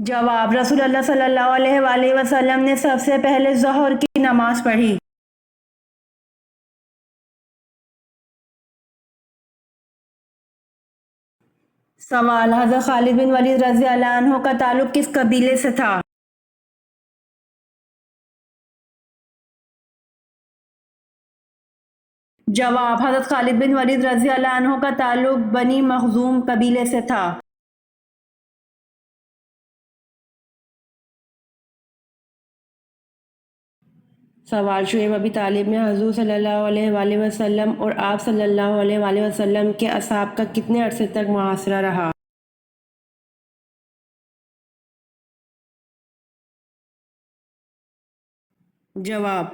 جواب: رسول اللہ صلی اللہ علیہ وآلہ وسلم نے سب سے پہلے ظہر کی نماز پڑھی۔ سوال: حضرت خالد بن ولید رضی اللہ عنہ کا تعلق کس قبیلے سے تھا؟ جواب: حضرت خالد بن ولید رضی اللہ عنہ کا تعلق بنی مخزوم قبیلے سے تھا۔ سوال: شعیب ابی طالب میں حضور صلی اللہ علیہ وآلہ وسلم اور آپ صلی اللہ علیہ وآلہ وسلم کے اصحاب کا کتنے عرصے تک محاصرہ رہا؟ جواب: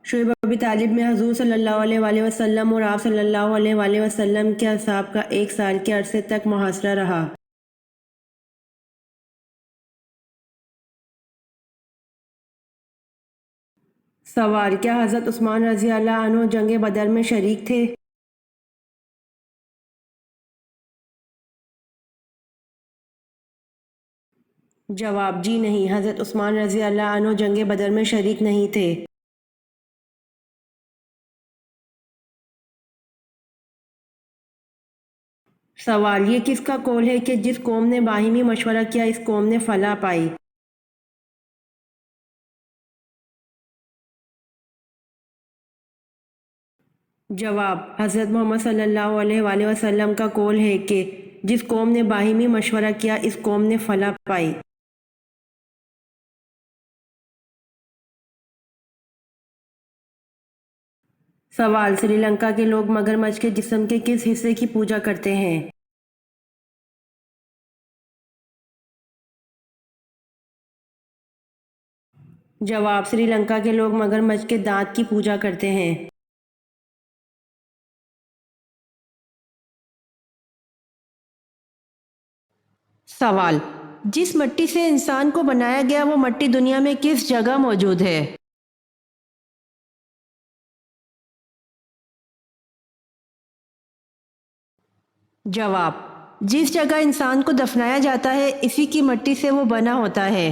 شعیب ابی طالب میں حضور صلی اللہ علیہ وآلہ وسلم اور آپ صلی اللہ علیہ وآلہ وسلم کے اصحاب کا 1 سال کے عرصے تک محاصرہ رہا۔ سوال: کیا حضرت عثمان رضی اللہ عنہ جنگ بدر میں شریک تھے؟ جواب: جی نہیں، حضرت عثمان رضی اللہ عنہ جنگ بدر میں شریک نہیں تھے۔ سوال: یہ کس کا قول ہے کہ جس قوم نے باہمی مشورہ کیا اس قوم نے فلاح پائی؟ جواب: حضرت محمد صلی اللہ علیہ وآلہ وسلم کا قول ہے کہ جس قوم نے باہمی مشورہ کیا اس قوم نے فلاح پائی۔ سوال: سری لنکا کے لوگ مگرمچھ کے جسم کے کس حصے کی پوجا کرتے ہیں؟ جواب: سری لنکا کے لوگ مگرمچھ کے دانت کی پوجا کرتے ہیں۔ سوال: جس مٹی سے انسان کو بنایا گیا وہ مٹی دنیا میں کس جگہ موجود ہے؟ جواب: جس جگہ انسان کو دفنایا جاتا ہے اسی کی مٹی سے وہ بنا ہوتا ہے۔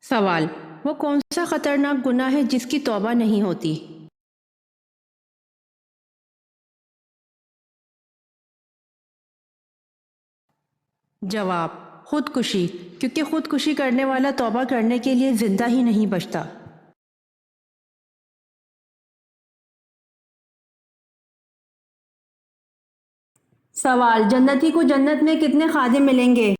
سوال: وہ کون سا خطرناک گناہ ہے جس کی توبہ نہیں ہوتی؟ جواب: خودکشی، کیونکہ خودکشی کرنے والا توبہ کرنے کے لیے زندہ ہی نہیں بچتا۔ سوال: جنتی کو جنت میں کتنے خادم ملیں گے؟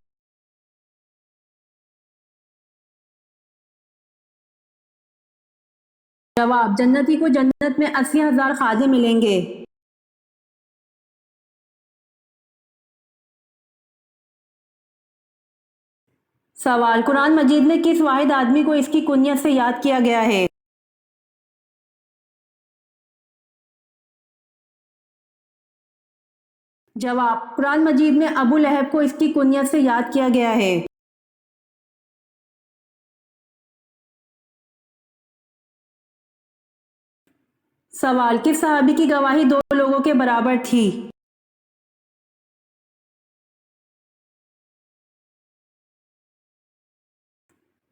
جواب: جنتی کو جنت میں 80,000 خادم ملیں گے۔ سوال: قرآن مجید میں کس واحد آدمی کو اس کی کنیت سے یاد کیا گیا ہے؟ جواب: قرآن مجید میں ابو لہب کو اس کی کنیت سے یاد کیا گیا ہے۔ سوال: کس صحابی کی گواہی 2 لوگوں کے برابر تھی؟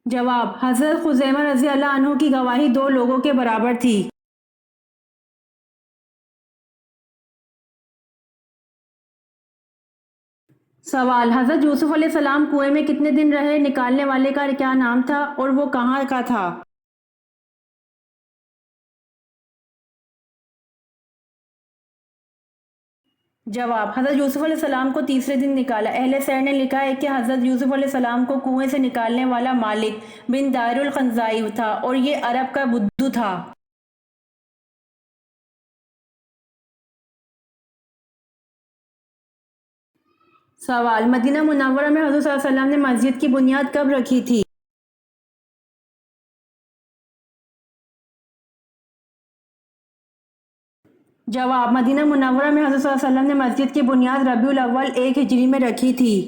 جواب: حضرت خزیمہ رضی اللہ عنہ کی گواہی 2 لوگوں کے برابر تھی۔ سوال: حضرت یوسف علیہ السلام کنویں میں کتنے دن رہے؟ نکالنے والے کا کیا نام تھا اور وہ کہاں کا تھا؟ جواب: حضرت یوسف علیہ السلام کو تیسرے دن نکالا۔ اہل سیر نے لکھا ہے کہ حضرت یوسف علیہ السلام کو کنویں سے نکالنے والا مالک بن دائر الخنزائی تھا اور یہ عرب کا بدو تھا۔ سوال: مدینہ منورہ میں حضور صلی اللہ علیہ وسلم نے مسجد کی بنیاد کب رکھی تھی؟ جواب: مدینہ منورہ میں حضور صلی اللہ علیہ وسلم نے مسجد کی بنیاد ربیع الاول 1 ہجری میں رکھی تھی۔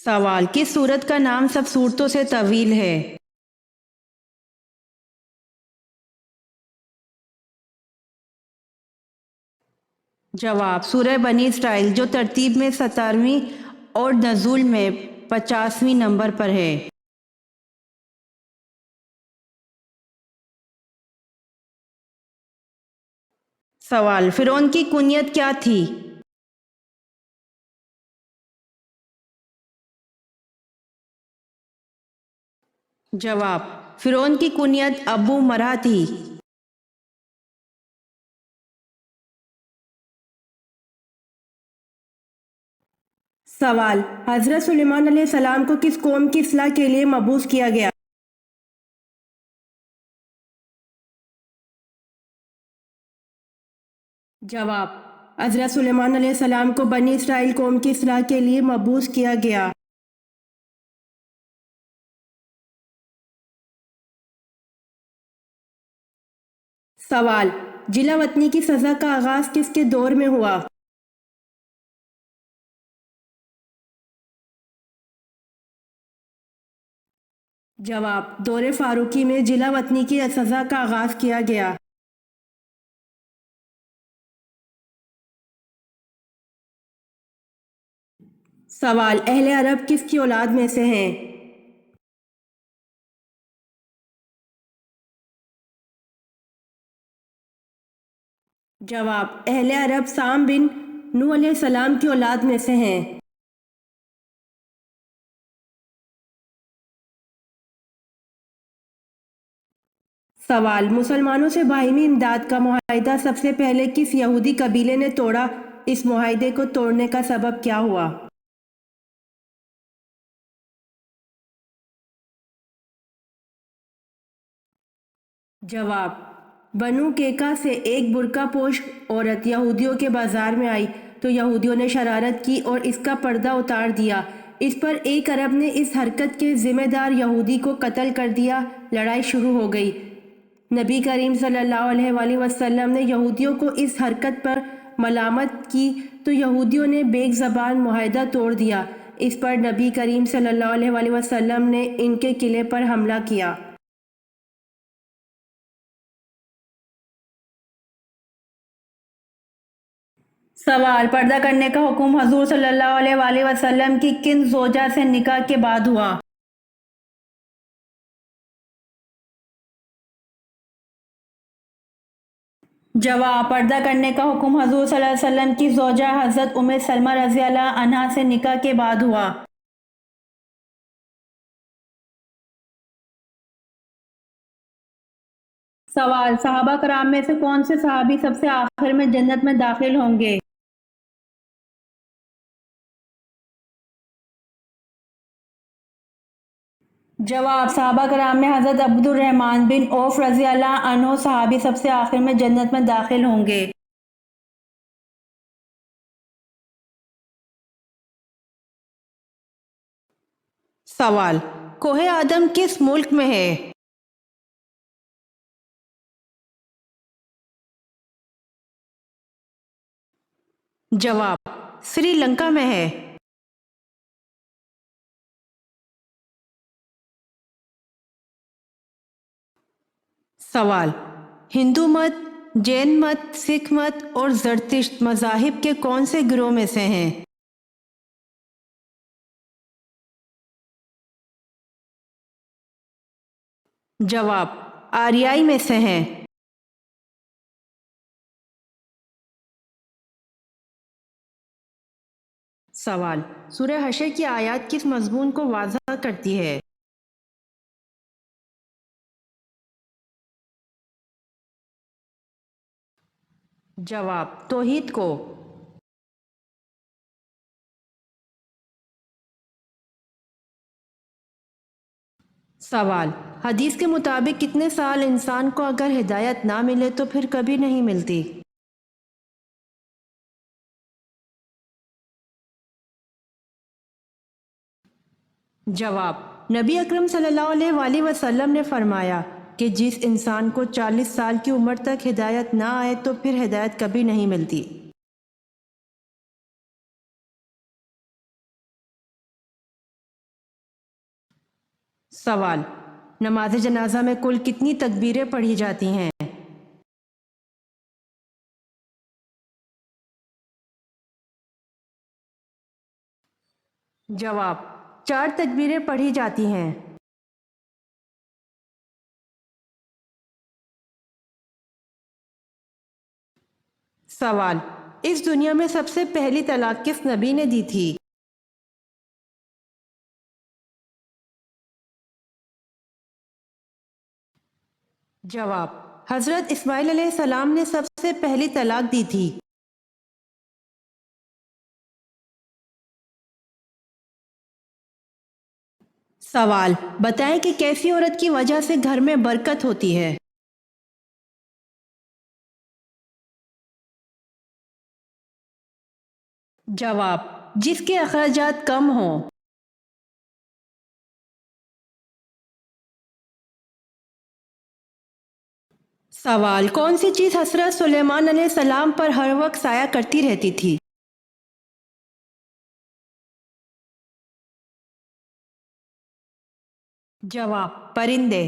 سوال، کس سورت کا نام سب سورتوں سے طویل ہے؟ جواب، سورہ بنی اسرائیل، جو ترتیب میں 17ویں اور نزول میں 50ویں نمبر پر ہے۔ سوال، فرعون کی کنیت کیا تھی؟ جواب، فرعون کی کنیت ابو مرہ تھی۔ سوال، حضرت سلیمان علیہ السلام کو کس قوم کی اصلاح کے لیے مبعوث کیا گیا؟ جواب، حضرت سلیمان علیہ السلام کو بنی اسرائیل قوم کی اصلاح کے لیے مبعوث کیا گیا۔ سوال، جلا وطنی کی سزا کا آغاز کس کے دور میں ہوا؟ جواب، دور فاروقی میں جلا وطنی کی سزا کا آغاز کیا گیا۔ سوال، اہل عرب کس کی اولاد میں سے ہیں؟ جواب، اہل عرب سام بن نوح علیہ السلام کی اولاد میں سے ہیں۔ سوال، مسلمانوں سے باہمی امداد کا معاہدہ سب سے پہلے کس یہودی قبیلے نے توڑا؟ اس معاہدے کو توڑنے کا سبب کیا ہوا؟ جواب، بنو کیکا سے ایک برقع پوش عورت یہودیوں کے بازار میں آئی تو یہودیوں نے شرارت کی اور اس کا پردہ اتار دیا۔ اس پر ایک عرب نے اس حرکت کے ذمہ دار یہودی کو قتل کر دیا۔ لڑائی شروع ہو گئی۔ نبی کریم صلی اللہ علیہ وآلہ وسلم نے یہودیوں کو اس حرکت پر ملامت کی تو یہودیوں نے بیک زبان معاہدہ توڑ دیا۔ اس پر نبی کریم صلی اللہ علیہ وآلہ وسلم نے ان کے قلعے پر حملہ کیا۔ سوال، پردہ کرنے کا حکم حضور صلی اللہ علیہ وآلہ وسلم کی کن زوجہ سے نکاح کے بعد ہوا؟ جواب، پردہ کرنے کا حکم حضور صلی اللہ علیہ وسلم کی زوجہ حضرت ام سلمہ رضی اللہ عنہا سے نکاح کے بعد ہوا۔ سوال، صحابہ کرام میں سے کون سے صحابی سب سے آخر میں جنت میں داخل ہوں گے؟ جواب، صحابہ کرام میں حضرت عبد الرحمن بن عوف رضی اللہ عنہ صحابی سب سے آخر میں جنت میں داخل ہوں گے۔ سوال، کوہ آدم کس ملک میں ہے؟ جواب، سری لنکا میں ہے۔ سوال، ہندو مت، جین مت، سکھ مت اور زرتشت مذاہب کے کون سے گروہ میں سے ہیں؟ جواب، آریائی میں سے ہیں۔ سوال، سورہ حشر کی آیات کس مضمون کو واضح کرتی ہے؟ جواب، توحید کو۔ سوال، حدیث کے مطابق کتنے سال انسان کو اگر ہدایت نہ ملے تو پھر کبھی نہیں ملتی؟ جواب، نبی اکرم صلی اللہ علیہ وآلہ وسلم نے فرمایا کہ جس انسان کو 40 سال کی عمر تک ہدایت نہ آئے تو پھر ہدایت کبھی نہیں ملتی۔ سوال: نماز جنازہ میں کل کتنی تکبیریں پڑھی جاتی ہیں؟ جواب: 4 تکبیریں پڑھی جاتی ہیں۔ سوال: اس دنیا میں سب سے پہلی طلاق کس نبی نے دی تھی؟ جواب: حضرت اسماعیل علیہ السلام نے سب سے پہلی طلاق دی تھی۔ سوال: بتائیں کہ کیسی عورت کی وجہ سے گھر میں برکت ہوتی ہے؟ جواب: جس کے اخراجات کم ہوں۔ سوال: کون سی چیز حضرت سلیمان علیہ السلام پر ہر وقت سایہ کرتی رہتی تھی؟ جواب: پرندے۔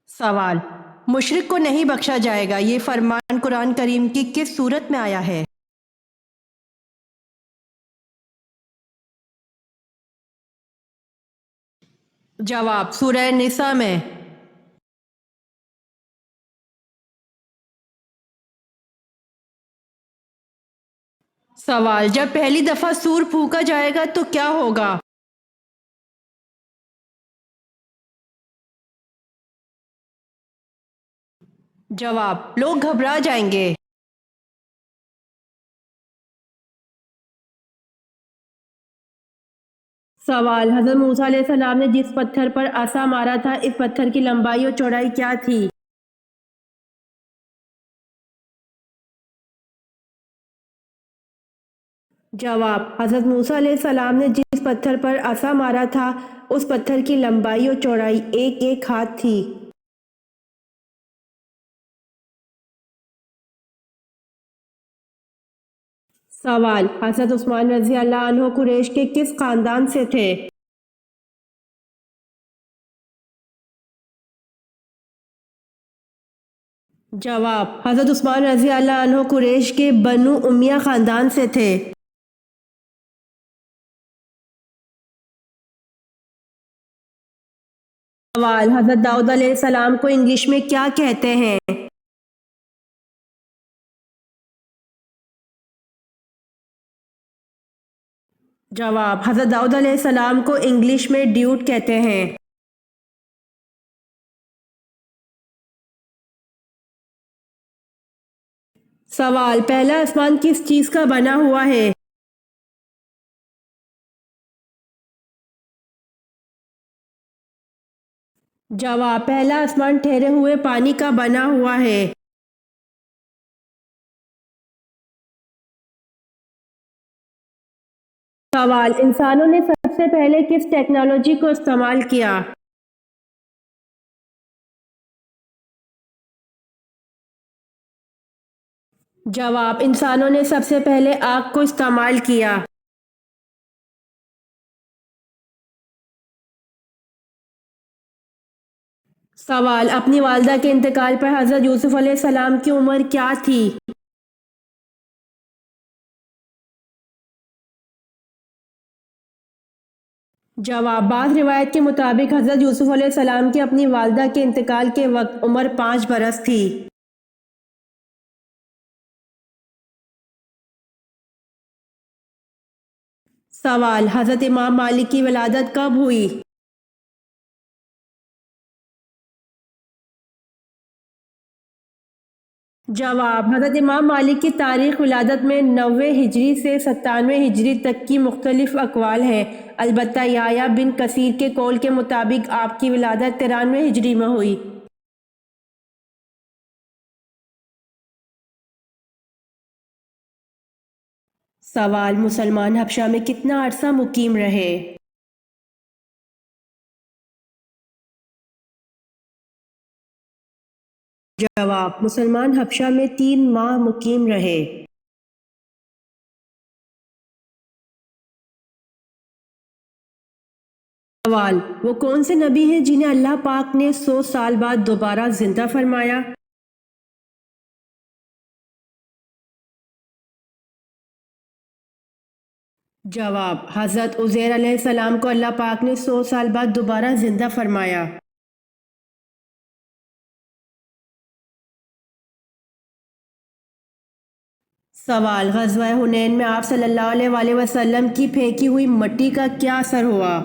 سوال: مشرک کو نہیں بخشا جائے گا، یہ فرمان قرآن کریم کی کس سورت میں آیا ہے؟ جواب: سورہ نساء میں۔ سوال: جب پہلی دفعہ سور پھونکا جائے گا تو کیا ہوگا؟ جواب: لوگ گھبرا جائیں گے۔ سوال: حضرت موسیٰ علیہ السلام نے جس پتھر پر عصا مارا تھا، اس پتھر کی لمبائی اور چوڑائی کیا تھی؟ جواب: حضرت موسیٰ علیہ السلام نے جس پتھر پر عصا مارا تھا اس پتھر کی لمبائی اور چوڑائی 1 ہاتھ تھی۔ سوال: حضرت عثمان رضی اللہ عنہ قریش کے کس خاندان سے تھے؟ جواب: حضرت عثمان رضی اللہ عنہ قریش کے بنو امیہ خاندان سے تھے۔ سوال: حضرت داؤد علیہ السلام کو انگلش میں کیا کہتے ہیں؟ جواب: حضرت داؤد علیہ السلام کو انگلش میں ڈیوڈ کہتے ہیں۔ سوال: پہلا آسمان کس چیز کا بنا ہوا ہے؟ جواب: پہلا آسمان ٹھہرے ہوئے پانی کا بنا ہوا ہے۔ سوال: انسانوں نے سب سے پہلے کس ٹیکنالوجی کو استعمال کیا؟ جواب: انسانوں نے سب سے پہلے آگ کو استعمال کیا۔ سوال: اپنی والدہ کے انتقال پر حضرت یوسف علیہ السلام کی عمر کیا تھی؟ جواب: بعض روایت کے مطابق حضرت یوسف علیہ السلام کی اپنی والدہ کے انتقال کے وقت عمر 5 برس تھی۔ سوال: حضرت امام مالک کی ولادت کب ہوئی؟ جواب: حضرت امام مالک کی تاریخ ولادت میں 90 ہجری سے 97 ہجری تک کی مختلف اقوال ہیں، البتہ یحییٰ بن کثیر کے قول کے مطابق آپ کی ولادت 93 ہجری میں ہوئی۔ سوال: مسلمان حبشہ میں کتنا عرصہ مقیم رہے؟ جواب: مسلمان حبشہ میں 3 ماہ مقیم رہے۔ سوال: وہ کون سے نبی ہیں جنہیں اللہ پاک نے 100 سال بعد دوبارہ زندہ فرمایا؟ جواب: حضرت عزیر علیہ السلام کو اللہ پاک نے 100 سال بعد دوبارہ زندہ فرمایا۔ سوال: غزوہ حنین میں آپ صلی اللہ علیہ وآلہ وسلم کی پھینکی ہوئی مٹی کا کیا اثر ہوا؟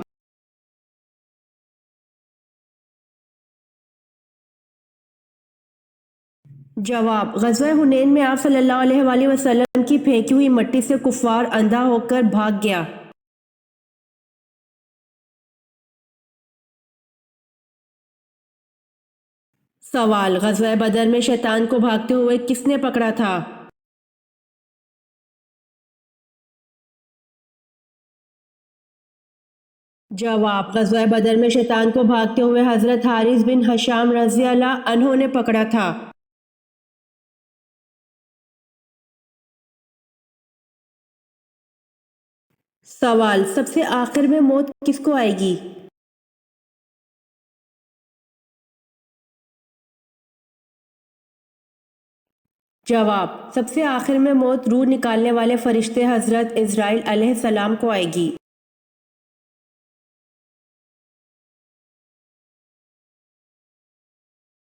جواب: غزوہ حنین میں آپ صلی اللہ علیہ وآلہ وسلم کی پھینکی ہوئی مٹی سے کفار اندھا ہو کر بھاگ گیا۔ سوال: غزوہ بدر میں شیطان کو بھاگتے ہوئے کس نے پکڑا تھا؟ جواب: غزوہ بدر میں شیطان کو بھاگتے ہوئے حضرت حارث بن ہشام رضی اللہ عنہ نے پکڑا تھا۔ سوال: سب سے آخر میں موت کس کو آئے گی؟ جواب: سب سے آخر میں موت روح نکالنے والے فرشتے حضرت اسرائیل علیہ السلام کو آئے گی۔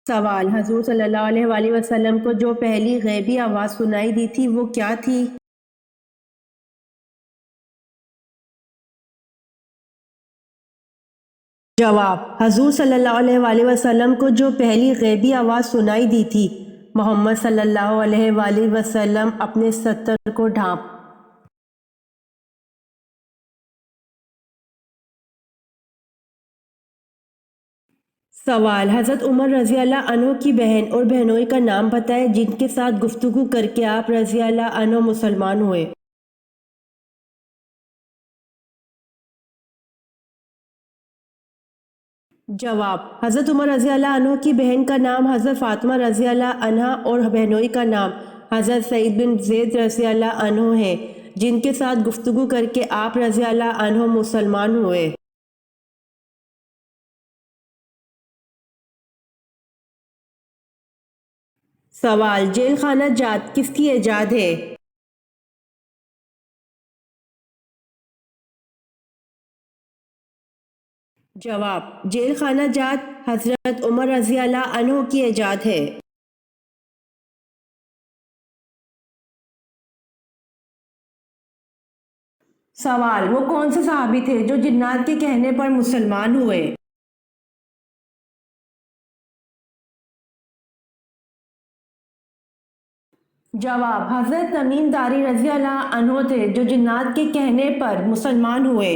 سوال: حضور صلی اللہ علیہ وآلہ وسلم کو جو پہلی غیبی آواز سنائی دی تھی وہ کیا تھی؟ جواب: حضور صلی اللہ علیہ وآلہ وسلم کو جو پہلی غیبی آواز سنائی دی تھی: محمد صلی اللہ علیہ وآلہ وسلم اپنے ستر کو ڈھانپ۔ سوال: حضرت عمر رضی اللہ عنہ کی بہن اور بہنوئی کا نام بتائیں جن کے ساتھ گفتگو کر کے آپ رضی اللہ عنہ مسلمان ہوئے۔ جواب: حضرت عمر رضی اللہ عنہ کی بہن کا نام حضرت فاطمہ رضی اللہ عنہا اور بہنوئی کا نام حضرت سعید بن زید رضی اللہ عنہ ہے جن کے ساتھ گفتگو کر کے آپ رضی اللہ عنہ مسلمان ہوئے۔ سوال: جیل خانہ جات کس کی ایجاد ہے؟ جواب: جیل خانہ جات حضرت عمر رضی اللہ عنہ کی ایجاد ہے۔ سوال: وہ کون سے صحابی تھے جو جنات کے کہنے پر مسلمان ہوئے؟ جواب: حضرت تمیم داری رضی اللہ عنہ تھے جو جنات کے کہنے پر مسلمان ہوئے۔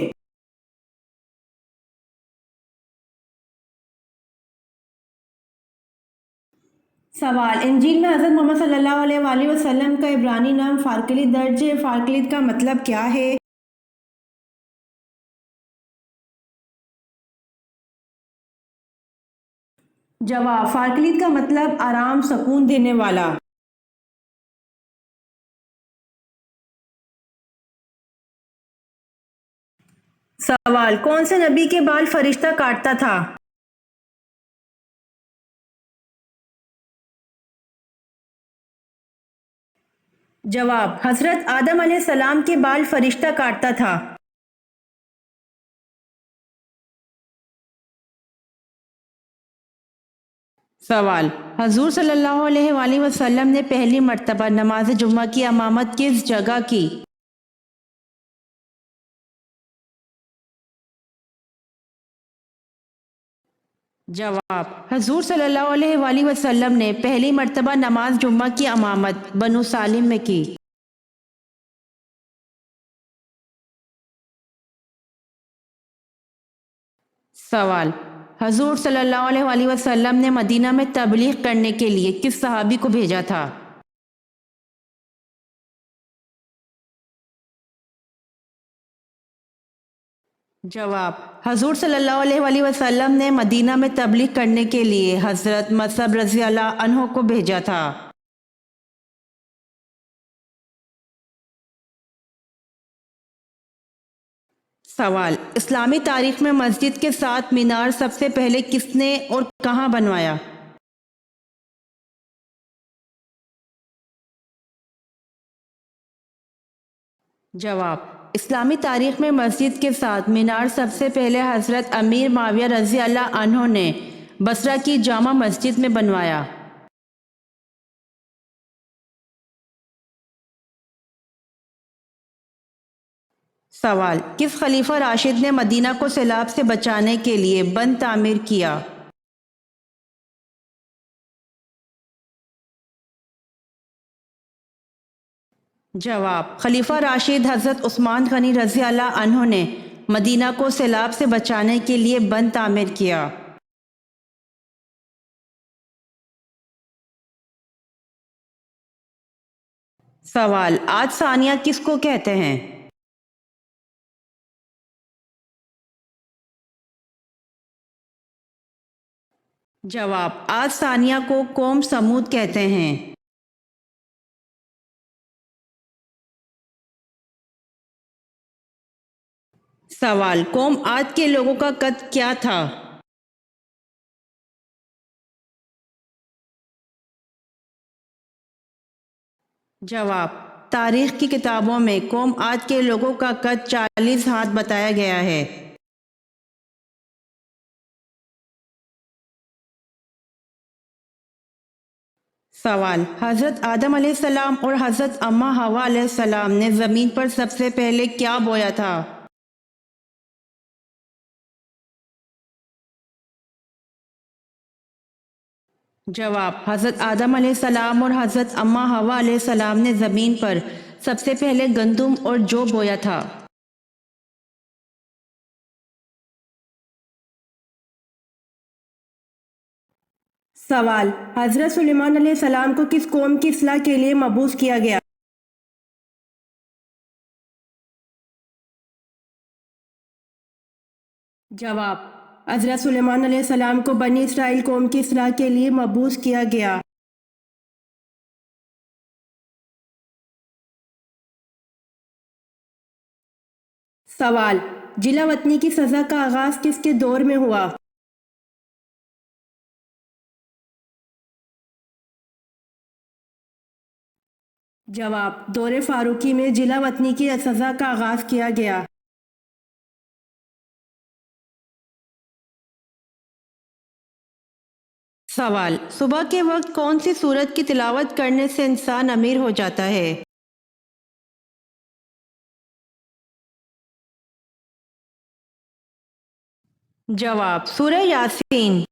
سوال: انجیل میں حضرت محمد صلی اللہ علیہ وآلہ وسلم کا عبرانی نام فارکلید درج ہے، فارکلید کا مطلب کیا ہے؟ جواب: فارکلید کا مطلب آرام سکون دینے والا۔ سوال: کون سے نبی کے بال فرشتہ کاٹتا تھا؟ جواب: حضرت آدم علیہ السلام کے بال فرشتہ کاٹتا تھا۔ سوال: حضور صلی اللہ علیہ وآلہ وسلم نے پہلی مرتبہ نماز جمعہ کی امامت کس جگہ کی؟ جواب: حضور صلی اللہ علیہ وآلہ وسلم نے پہلی مرتبہ نماز جمعہ کی امامت بنو سالم میں کی۔ سوال: حضور صلی اللہ علیہ وآلہ وسلم نے مدینہ میں تبلیغ کرنے کے لیے کس صحابی کو بھیجا تھا؟ جواب: حضور صلی اللہ علیہ وآلہ وسلم نے مدینہ میں تبلیغ کرنے کے لیے حضرت مصعب رضی اللہ عنہ کو بھیجا تھا۔ سوال: اسلامی تاریخ میں مسجد کے ساتھ مینار سب سے پہلے کس نے اور کہاں بنوایا؟ جواب: اسلامی تاریخ میں مسجد کے ساتھ مینار سب سے پہلے حضرت امیر معاویہ رضی اللہ عنہ نے بصرہ کی جامع مسجد میں بنوایا۔ سوال: کس خلیفہ راشد نے مدینہ کو سیلاب سے بچانے کے لیے بند تعمیر کیا؟ جواب: خلیفہ راشد حضرت عثمان غنی رضی اللہ عنہ نے مدینہ کو سیلاب سے بچانے کے لیے بند تعمیر کیا۔ سوال: آج ثانیہ کس کو کہتے ہیں؟ جواب: آج ثانیہ کو قوم سمود کہتے ہیں۔ سوال: قوم عاد کے لوگوں کا قد کیا تھا؟ جواب: تاریخ کی کتابوں میں قوم عاد کے لوگوں کا قد 40 ہاتھ بتایا گیا ہے۔ سوال: حضرت آدم علیہ السلام اور حضرت اماں حوا علیہ السلام نے زمین پر سب سے پہلے کیا بویا تھا؟ جواب: حضرت آدم علیہ السلام اور حضرت اماں حوا علیہ السلام نے زمین پر سب سے پہلے گندم اور جو بویا تھا۔ سوال: حضرت سلیمان علیہ السلام کو کس قوم کی اصلاح کے لیے مبعوث کیا گیا؟ جواب: حضرت سلیمان علیہ السلام کو بنی اسرائیل قوم کی اصلاح کے لیے مبعوث کیا گیا۔ سوال: جلا وطنی کی سزا کا آغاز کس کے دور میں ہوا؟ جواب: دور فاروقی میں جلا وطنی کی سزا کا آغاز کیا گیا۔ سوال: صبح کے وقت کون سی سورت کی تلاوت کرنے سے انسان امیر ہو جاتا ہے؟ جواب: سورہ یاسین۔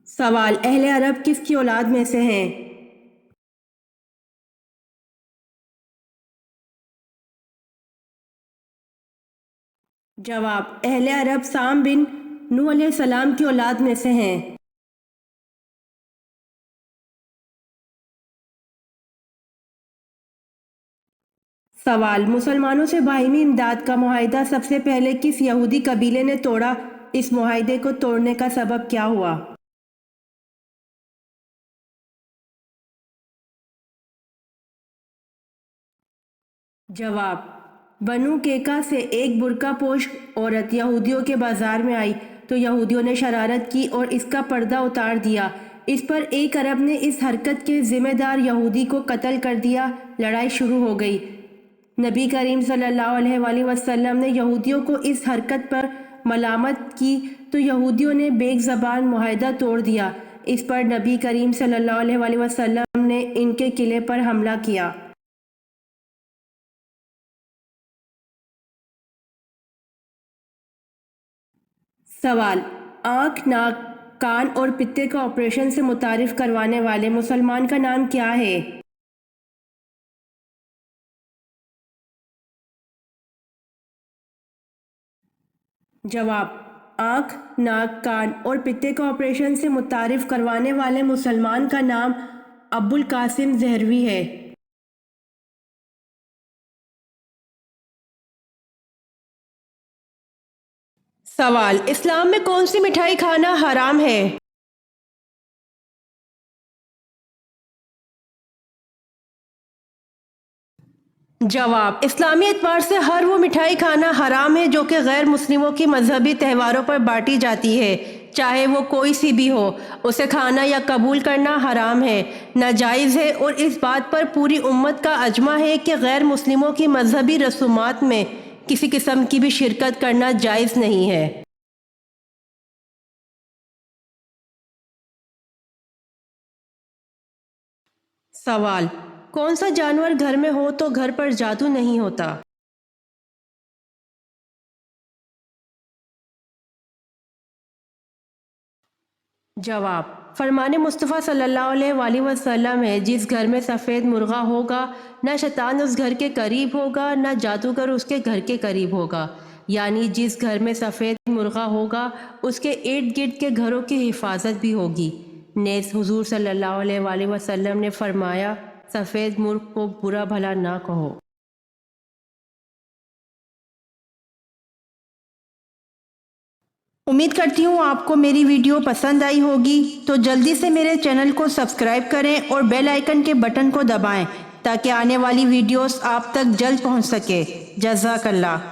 سوال: اہل عرب کس کی اولاد میں سے ہیں؟ جواب: اہل عرب سام بن نوح علیہ السلام کی اولاد میں سے ہیں۔ سوال: مسلمانوں سے باہمی امداد کا معاہدہ سب سے پہلے کس یہودی قبیلے نے توڑا؟ اس معاہدے کو توڑنے کا سبب کیا ہوا؟ جواب: بنو کیکا سے ایک برقع پوش عورت یہودیوں کے بازار میں آئی تو یہودیوں نے شرارت کی اور اس کا پردہ اتار دیا۔ اس پر ایک عرب نے اس حرکت کے ذمہ دار یہودی کو قتل کر دیا۔ لڑائی شروع ہو گئی۔ نبی کریم صلی اللہ علیہ وآلہ وسلم نے یہودیوں کو اس حرکت پر ملامت کی تو یہودیوں نے بیک زبان معاہدہ توڑ دیا۔ اس پر نبی کریم صلی اللہ علیہ وآلہ وسلم نے ان کے قلعے پر حملہ کیا۔ سوال: آنکھ، ناک، کان اور پتے کا آپریشن سے متعارف کروانے والے مسلمان کا نام کیا ہے؟ جواب: آنکھ، ناک، کان اور پتے کا آپریشن سے متعارف کروانے والے مسلمان کا نام ابو القاسم زہروی ہے۔ سوال: اسلام میں کون سی مٹھائی کھانا حرام ہے؟ جواب: اسلامی اعتبار سے ہر وہ مٹھائی کھانا حرام ہے جو کہ غیر مسلموں کی مذہبی تہواروں پر بانٹی جاتی ہے، چاہے وہ کوئی سی بھی ہو۔ اسے کھانا یا قبول کرنا حرام ہے، ناجائز ہے، اور اس بات پر پوری امت کا اجماع ہے کہ غیر مسلموں کی مذہبی رسومات میں کسی قسم کی بھی شرکت کرنا جائز نہیں ہے۔ سوال: کون سا جانور گھر میں ہو تو گھر پر جادو نہیں ہوتا؟ جواب: فرمان مصطفیٰ صلی اللہ علیہ وآلہ وسلم ہے، جس گھر میں سفید مرغہ ہوگا نہ شیطان اس گھر کے قریب ہوگا نہ جادوگر اس کے گھر کے قریب ہوگا، یعنی جس گھر میں سفید مرغہ ہوگا اس کے ارد گرد کے گھروں کی حفاظت بھی ہوگی۔ نیز حضور صلی اللہ علیہ وآلہ وسلم نے فرمایا، سفید مرغ کو برا بھلا نہ کہو۔ امید کرتی ہوں آپ کو میری ویڈیو پسند آئی ہوگی، تو جلدی سے میرے چینل کو سبسکرائب کریں اور بیل آئیکن کے بٹن کو دبائیں تاکہ آنے والی ویڈیوز آپ تک جلد پہنچ سکے۔ جزاک اللہ۔